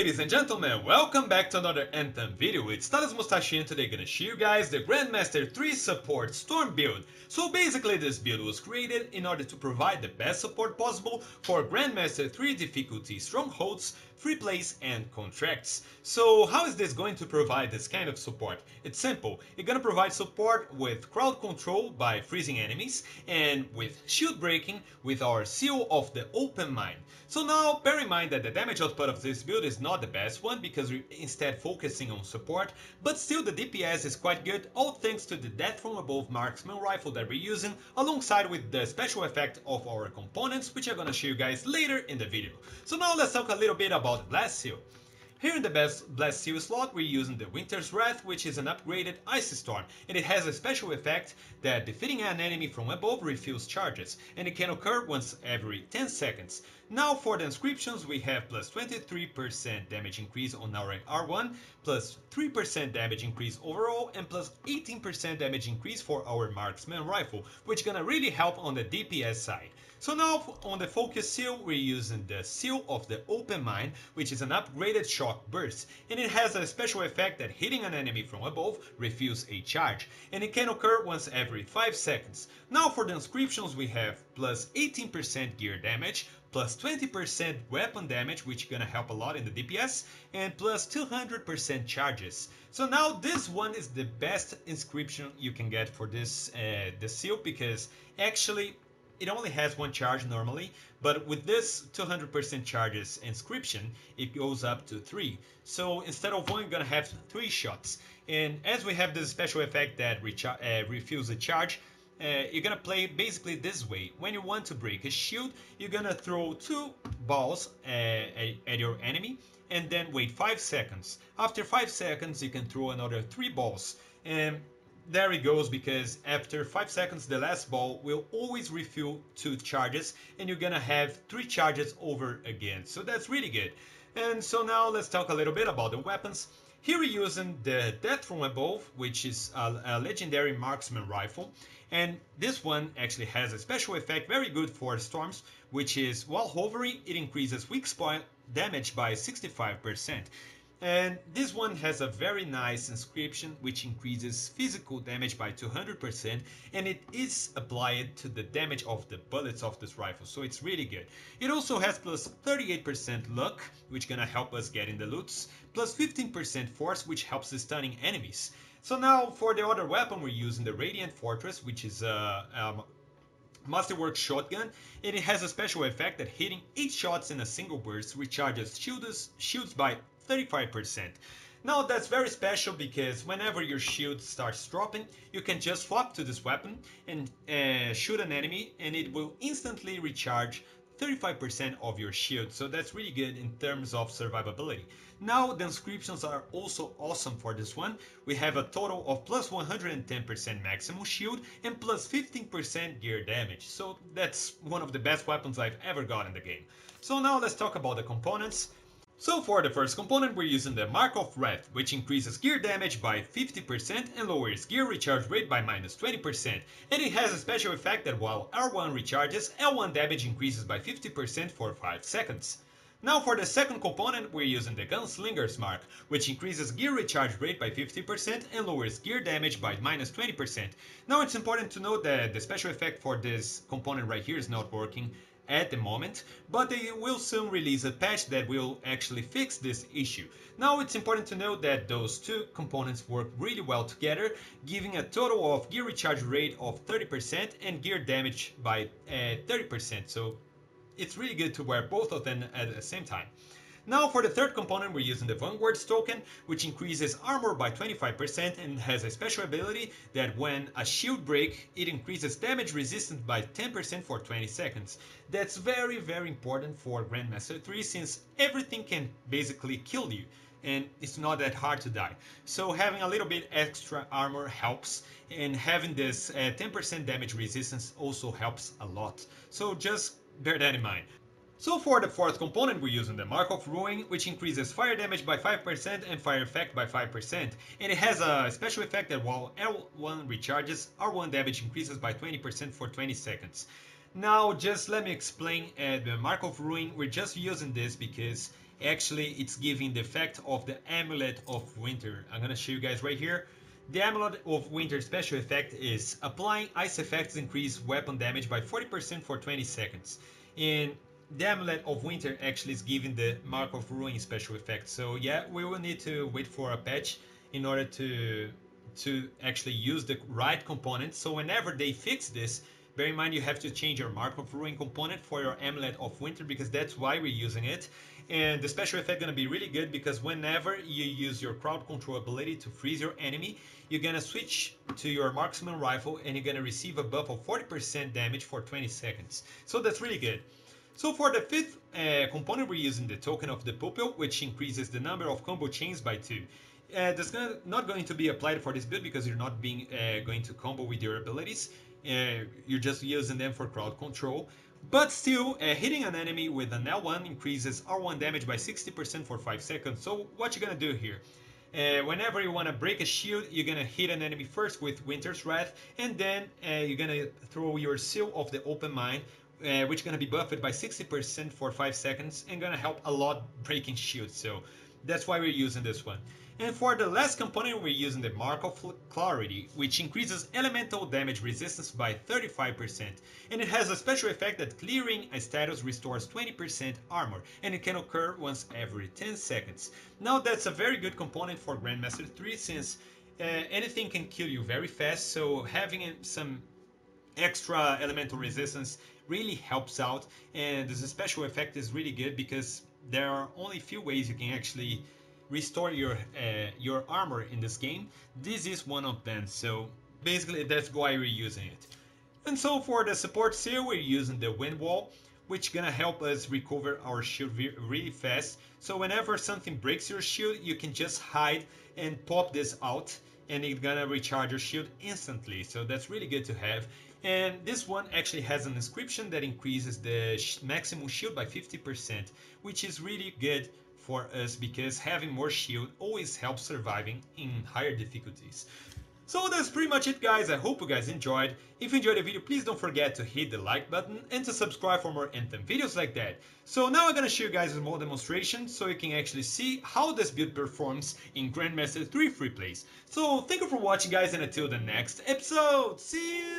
ladies and gentlemen, welcome back to another Anthem video. It's Thales Moustache and today gonna show you guys the Grandmaster 3 support storm build. So basically this build was created in order to provide the best support possible for Grandmaster 3 difficulty Strongholds, Freeplays and Contracts. So how is this going to provide this kind of support? It's simple. It's gonna provide support with crowd control by freezing enemies and with shield breaking with our Seal of the Open Mind. So now bear in mind that the damage output of this build is not the best one because we're instead focusing on support, but still the DPS is quite good, all thanks to the Death from Above marksman rifle that we're using alongside with the special effect of our components, which I'm gonna show you guys later in the video. So now let's talk a little bit about the Blast Seal. Here in the Blast Seal slot, we're using the Winter's Wrath, which is an upgraded Icy Storm, and it has a special effect that defeating an enemy from above refills charges, and it can occur once every 10 seconds. Now for the inscriptions, we have plus 23% damage increase on our R1, plus 3% damage increase overall, and plus 18% damage increase for our Marksman Rifle, which is gonna really help on the DPS side. So now on the Focus Seal, we're using the Seal of the Open Mind, which is an upgraded shock burst, and it has a special effect that hitting an enemy from above refills a charge, and it can occur once every 5 seconds. Now for the inscriptions, we have plus 18% gear damage, plus 20% weapon damage, which is gonna help a lot in the DPS, and plus 200% charges. So now this one is the best inscription you can get for this the seal, because actually it only has one charge normally, but with this 200% charges inscription, it goes up to 3. So instead of one, you're gonna have 3 shots. And as we have this special effect that refills a charge, you're gonna play basically this way. When you want to break a shield, you're gonna throw 2 balls at your enemy and then wait 5 seconds. After 5 seconds, you can throw another 3 balls. And there it goes, because after 5 seconds the last ball will always refill 2 charges and you're gonna have 3 charges over again. So that's really good. And so now let's talk a little bit about the weapons. Here we're using the Death from Above, which is a legendary marksman rifle, and this one actually has a special effect very good for storms, which is while hovering it increases weak spot damage by 65%. And this one has a very nice inscription which increases physical damage by 200%, and it is applied to the damage of the bullets of this rifle, so it's really good. It also has plus 38% luck, which gonna help us get in the loots, plus 15% force, which helps us stunning enemies. So now for the other weapon, we're using the Radiant Fortress, which is a Masterwork shotgun, and it has a special effect that hitting 8 shots in a single burst recharges shields by 35%. Now that's very special because whenever your shield starts dropping, you can just swap to this weapon and shoot an enemy, and it will instantly recharge 35% of your shield, so that's really good in terms of survivability. Now the inscriptions are also awesome for this one. We have a total of plus 110% maximum shield and plus 15% gear damage, so that's one of the best weapons I've ever got in the game. So now let's talk about the components. So for the first component, we're using the Mark of Wrath, which increases gear damage by 50% and lowers gear recharge rate by minus 20%. And it has a special effect that while R1 recharges, L1 damage increases by 50% for 5 seconds. Now for the second component, we're using the Gunslinger's Mark, which increases gear recharge rate by 50% and lowers gear damage by minus 20%. Now it's important to note that the special effect for this component right here is not working at the moment, but they will soon release a patch that will actually fix this issue. Now it's important to note that those two components work really well together, giving a total of gear recharge rate of 30% and gear damage by 30%, so it's really good to wear both of them at the same time. Now for the third component, we're using the Vanguard's token, which increases armor by 25% and has a special ability that when a shield break, it increases damage resistance by 10% for 20 seconds. That's very important for Grandmaster 3, since everything can basically kill you, and it's not that hard to die. So having a little bit extra armor helps, and having this 10% damage resistance also helps a lot. So just bear that in mind. So for the fourth component, we're using the Mark of Ruin, which increases fire damage by 5% and fire effect by 5%. And it has a special effect that while L1 recharges, R1 damage increases by 20% for 20 seconds. Now just let me explain the Mark of Ruin. We're just using this because actually it's giving the effect of the Amulet of Winter. I'm gonna show you guys right here. The Amulet of Winter special effect is applying ice effects increase weapon damage by 40% for 20 seconds. And the Amulet of Winter actually is giving the Mark of Ruin special effect. So yeah, we will need to wait for a patch in order to actually use the right components. So whenever they fix this, bear in mind you have to change your Mark of Ruin component for your Amulet of Winter, because that's why we're using it. And the special effect gonna be really good because whenever you use your crowd control ability to freeze your enemy, you're gonna switch to your marksman rifle and you're gonna receive a buff of 40% damage for 20 seconds. So that's really good. So for the fifth component, we're using the Token of the Pupil, which increases the number of combo chains by 2. That's not going to be applied for this build because you're not going to combo with your abilities. You're just using them for crowd control. But still, hitting an enemy with an L1 increases R1 damage by 60% for 5 seconds. So what you're gonna do here? Whenever you want to break a shield, you're gonna hit an enemy first with Winter's Wrath, and then you're gonna throw your Seal of the Open Mind, which is gonna be buffed by 60% for 5 seconds and gonna help a lot breaking shields. So that's why we're using this one. And for the last component, we're using the Mark of Clarity, which increases elemental damage resistance by 35%. And it has a special effect that clearing a status restores 20% armor, and it can occur once every 10 seconds. Now that's a very good component for Grandmaster 3 since anything can kill you very fast, so having some extra elemental resistance really helps out. And this special effect is really good because there are only a few ways you can actually restore your armor in this game. This is one of them, so basically that's why we're using it. And so for the support seal, we're using the Wind Wall, which gonna help us recover our shield really fast. So whenever something breaks your shield, you can just hide and pop this out and it's gonna recharge your shield instantly. So that's really good to have. And this one actually has an inscription that increases the maximum shield by 50%, which is really good for us because having more shield always helps surviving in higher difficulties. So that's pretty much it, guys. I hope you guys enjoyed. If you enjoyed the video, please don't forget to hit the like button and to subscribe for more Anthem videos like that. So now I'm gonna show you guys a small demonstration so you can actually see how this build performs in Grandmaster 3 free plays. So thank you for watching, guys, and until the next episode, see you!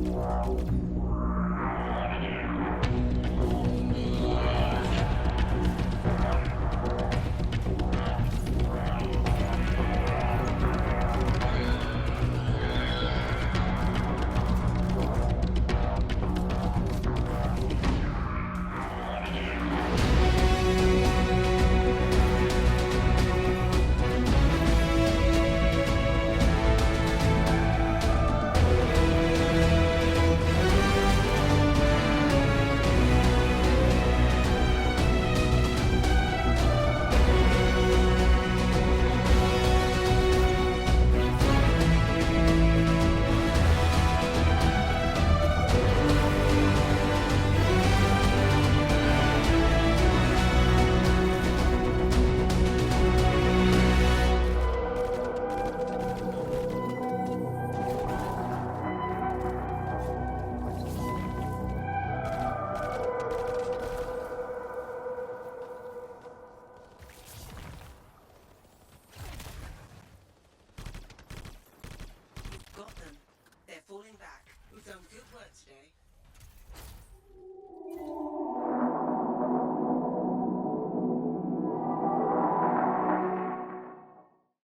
Wow.